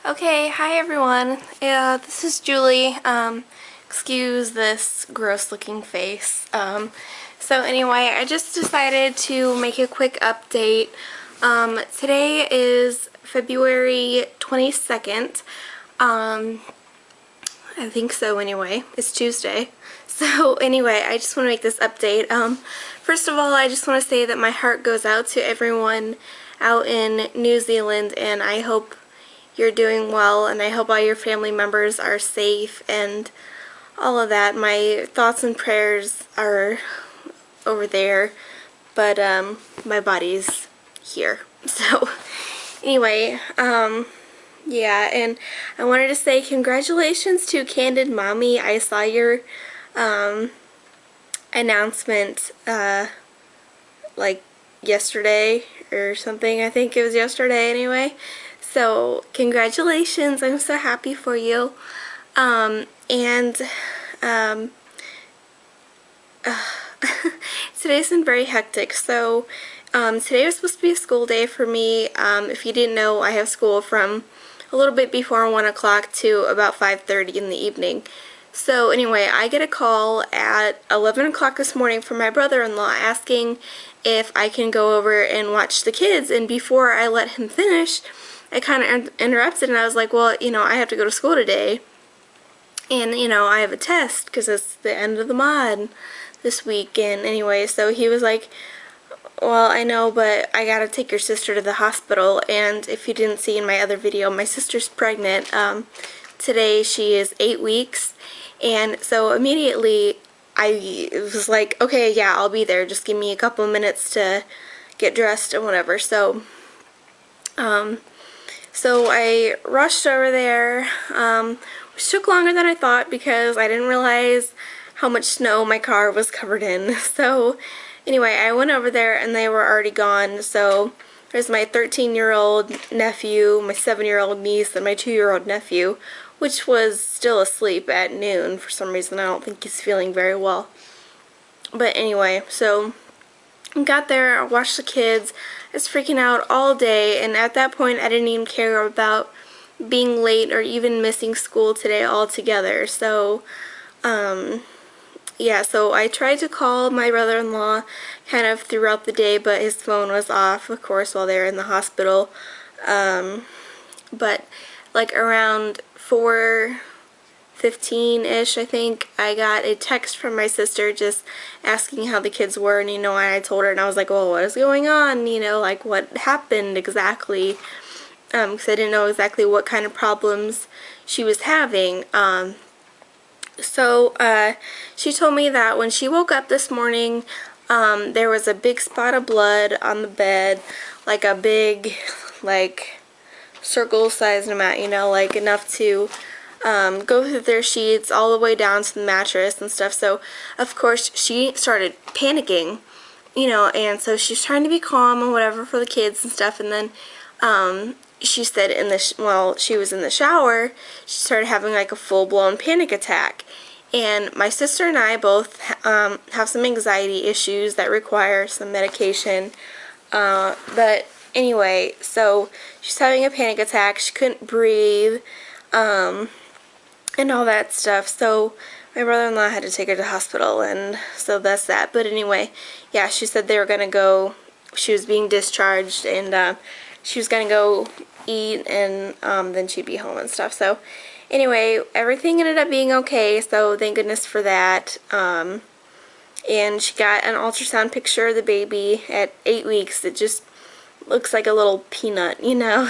Okay, hi everyone. This is Julie. Excuse this gross looking face. So anyway, I just decided to make a quick update. Today is February 22nd. I think so anyway. It's Tuesday. So anyway, I just want to make this update. First of all, I just want to say that my heart goes out to everyone out in New Zealand, and I hope you're doing well, and I hope all your family members are safe and all of that. My thoughts and prayers are over there, but my body's here. So anyway, yeah, and I wanted to say congratulations to Candid Mommy. I saw your announcement like yesterday or something. I think it was yesterday anyway. So congratulations, I'm so happy for you. Today's been very hectic. So today was supposed to be a school day for me. If you didn't know, I have school from a little bit before 1 o'clock to about 5:30 in the evening. So anyway, I get a call at 11 o'clock this morning from my brother-in-law asking if I can go over and watch the kids, and before I let him finish, I kind of interrupted, and I was like, well, I have to go to school today, and, I have a test because it's the end of the mod this week. And anyway, so he was like, well, I know, but I gotta take your sister to the hospital. And if you didn't see in my other video, my sister's pregnant. Today she is 8 weeks, and so immediately I was like, okay, yeah, I'll be there. Just give me a couple minutes to get dressed and whatever. So I rushed over there, which took longer than I thought because I didn't realize how much snow my car was covered in. So anyway, I went over there and they were already gone. So there's my 13-year-old nephew, my 7-year-old niece, and my 2-year-old nephew, which was still asleep at noon for some reason. I don't think he's feeling very well. But anyway, so I got there, I watched the kids. I was freaking out all day, and at that point I didn't even care about being late or even missing school today altogether. So yeah, so I tried to call my brother-in-law kind of throughout the day, but his phone was off, of course, while they were in the hospital. But like around 4:15-ish, I think, I got a text from my sister just asking how the kids were, and I told her, and I was like, well, what is going on, like what happened exactly, because I didn't know exactly what kind of problems she was having. So she told me that when she woke up this morning, there was a big spot of blood on the bed, like a big, like, circle-sized amount, like enough to go through their sheets all the way down to the mattress and stuff. So of course she started panicking, and so she's trying to be calm and whatever for the kids and stuff. And then she said while she was in the shower, she started having like a full-blown panic attack. And my sister and I both have some anxiety issues that require some medication. But anyway, so she's having a panic attack. She couldn't breathe, and all that stuff. So my brother-in-law had to take her to the hospital, and so that's that. But anyway, yeah, she said they were gonna go. She was being discharged, and she was gonna go eat, and then she'd be home and stuff. So anyway, everything ended up being okay. So thank goodness for that. And she got an ultrasound picture of the baby at 8 weeks. It just looks like a little peanut, and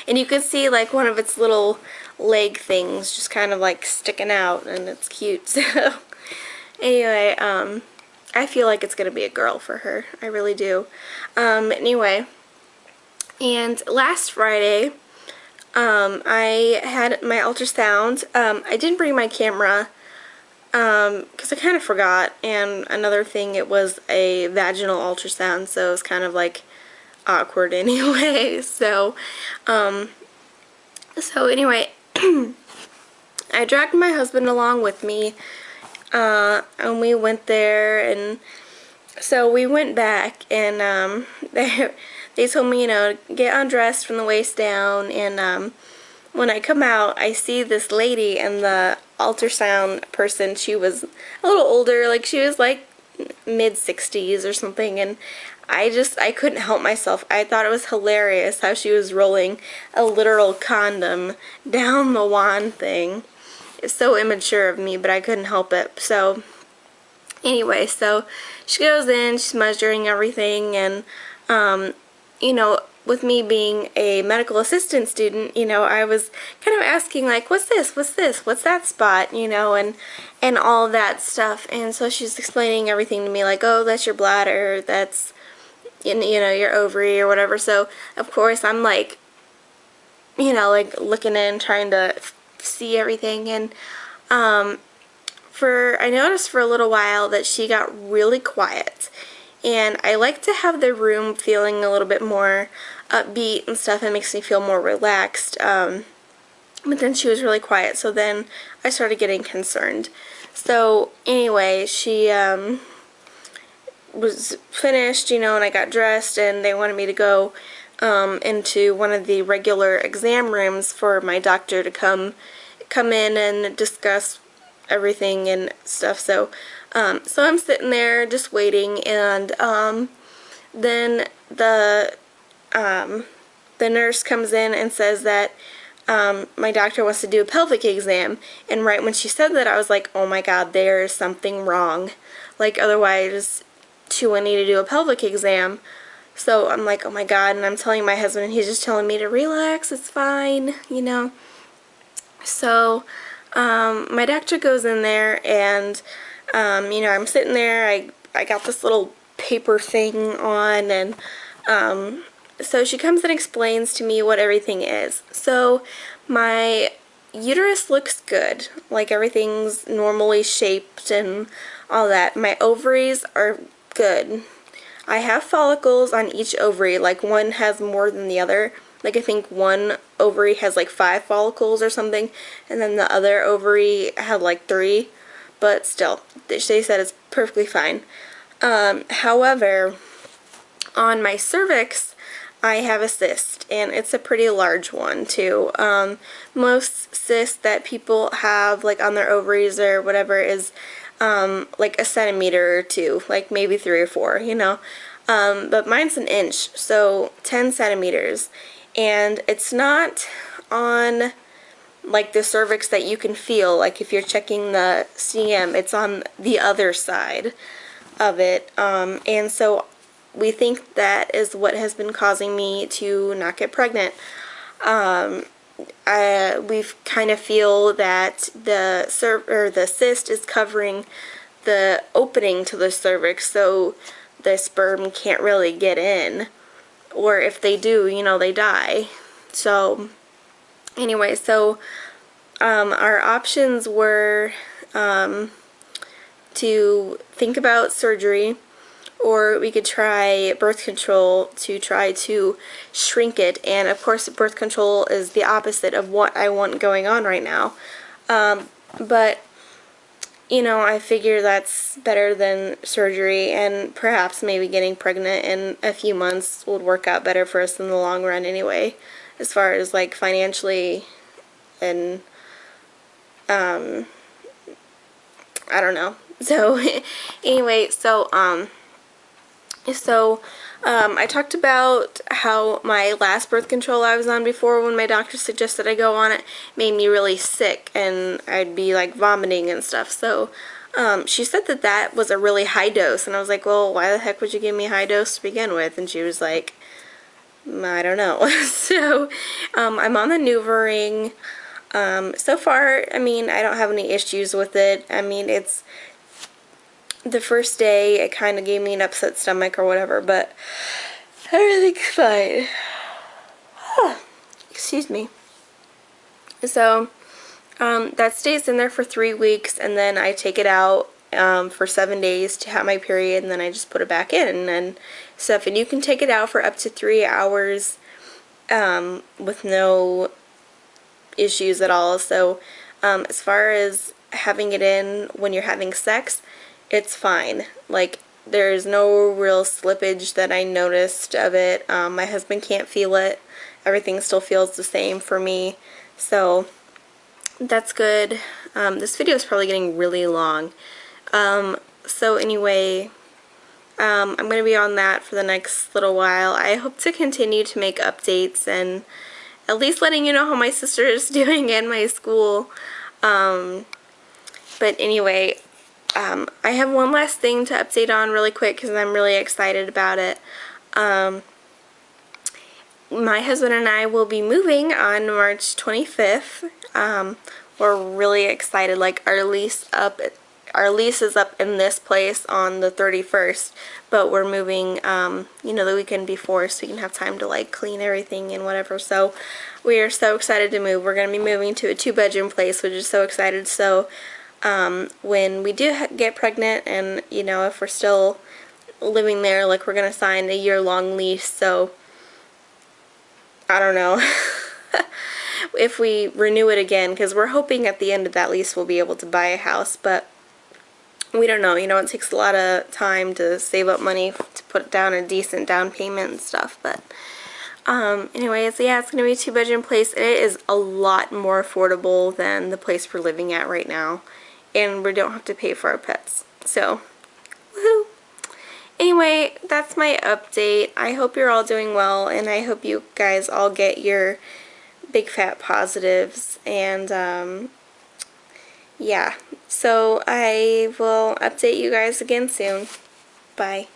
you could see like one of its little leg things just kind of like sticking out, and it's cute. So anyway, I feel like it's gonna be a girl for her. I really do. Anyway, and last Friday I had my ultrasound. I didn't bring my camera because I kind of forgot, and another thing, it was a vaginal ultrasound, so it was kind of like awkward anyway. So anyway, I dragged my husband along with me, and we went there, and so we went back, and they told me, get undressed from the waist down, and when I come out, I see this lady and the ultrasound person. She was a little older, like she was like mid-60s or something, and I couldn't help myself. I thought it was hilarious how she was rolling a literal condom down the wand thing. It's so immature of me, but I couldn't help it. So anyway, so she goes in, she's measuring everything, and you know, with me being a medical assistant student, you know, I was kind of asking like, what's this, what's that spot, you know, and all that stuff. And so she's explaining everything to me like, oh, that's your bladder, that's, you know, your ovary or whatever. So of course I'm like, you know, like looking in, trying to see everything. And I noticed for a little while that she got really quiet. And I like to have the room feeling a little bit more upbeat and stuff. It makes me feel more relaxed. But then she was really quiet, so then I started getting concerned. So anyway, she was finished, you know, and I got dressed, and they wanted me to go into one of the regular exam rooms for my doctor to come in and discuss everything and stuff. So so I'm sitting there just waiting, and then the nurse comes in and says that my doctor wants to do a pelvic exam. And right when she said that, I was like, oh my god, there is something wrong. Like, otherwise she wouldn't need to do a pelvic exam. So I'm like, oh my god, and I'm telling my husband, and he's just telling me to relax, it's fine, you know. So my doctor goes in there, and you know, I'm sitting there, I got this little paper thing on, and so she comes and explains to me what everything is. So my uterus looks good, like everything's normally shaped and all that. My ovaries are good. I have follicles on each ovary, like one has more than the other. Like I think one ovary has like 5 follicles or something, and then the other ovary had like 3, but still, they said it's perfectly fine. However, on my cervix, I have a cyst, and it's a pretty large one too. Most cysts that people have like on their ovaries or whatever is like a centimeter or 2, like maybe 3 or 4, you know. But mine's an inch, so 10 centimeters. And it's not on like the cervix that you can feel, like if you're checking the CM, it's on the other side of it. And so we think that is what has been causing me to not get pregnant. We kind of feel that the cyst is covering the opening to the cervix, so the sperm can't really get in, or if they do, you know, they die. So anyway, so our options were to think about surgery, or we could try birth control to try to shrink it. And of course birth control is the opposite of what I want going on right now. But you know, I figure that's better than surgery, and perhaps maybe getting pregnant in a few months would work out better for us in the long run anyway, as far as like financially and I don't know. So anyway, so I talked about how my last birth control I was on before, when my doctor suggested I go on it, made me really sick, and I'd be like vomiting and stuff. So she said that that was a really high dose, and I was like, well, why the heck would you give me a high dose to begin with? And she was like, I don't know. So I'm on the NuvaRing. So far, I mean, I don't have any issues with it. I mean, it's the first day it kind of gave me an upset stomach or whatever, but everything's fine. Excuse me. So that stays in there for 3 weeks, and then I take it out for 7 days to have my period, and then I just put it back in and stuff. And you can take it out for up to 3 hours with no issues at all. So as far as having it in when you're having sex, it's fine. Like, there's no real slippage that I noticed of it. My husband can't feel it everything still feels the same for me. So that's good. This video is probably getting really long. So anyway, I'm going to be on that for the next little while. I hope to continue to make updates and at least letting you know how my sister is doing in my school. But anyway, I have one last thing to update on really quick because I'm really excited about it. My husband and I will be moving on March 25th. We're really excited. Like, our lease is up in this place on the 31st, but we're moving, you know, the weekend before, so we can have time to like clean everything and whatever. So we are so excited to move. We're going to be moving to a 2-bedroom place, which is so excited. So when we do get pregnant, and you know, if we're still living there, like, we're going to sign a year-long lease. So I don't know if we renew it again, because we're hoping at the end of that lease we'll be able to buy a house, but we don't know. You know, it takes a lot of time to save up money to put down a decent down payment and stuff. But anyways, yeah, it's going to be a 2-bedroom place. It is a lot more affordable than the place we're living at right now, and we don't have to pay for our pets. So, woohoo! Anyway, that's my update. I hope you're all doing well, and I hope you guys all get your big fat positives. And yeah, so I will update you guys again soon. Bye.